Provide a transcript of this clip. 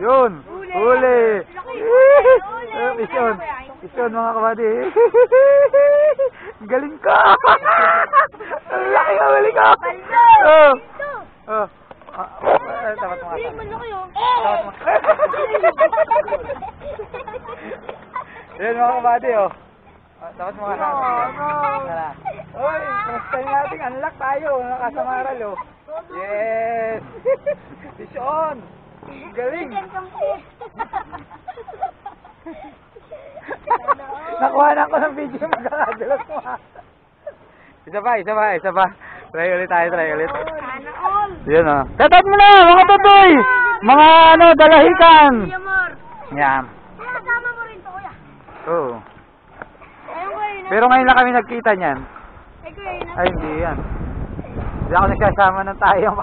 Yun. Huli. Pisyon. Pisyon mga kabady. Galing ka. Ang laki ka, huli ka. Oh. Oh. Dapat mga yan mga kabady, oh. Dapat mga oy, first time nating unlock tayo. Nakasamaral, oh. Yes. Pisyon. Galing. Nakuha na ako ng video magkakadulas mo, ha. Isa pa. Try ulit tayo. Yan, oh. Tatat mo na, mga totoy! Mga dalahikan! Yan. Kasama mo rin to, kuya. Oo. Pero ngayon lang kami nagkita niyan. Ay, kuya, Ay, hindi yan. Hindi ako nagsasama ng tayong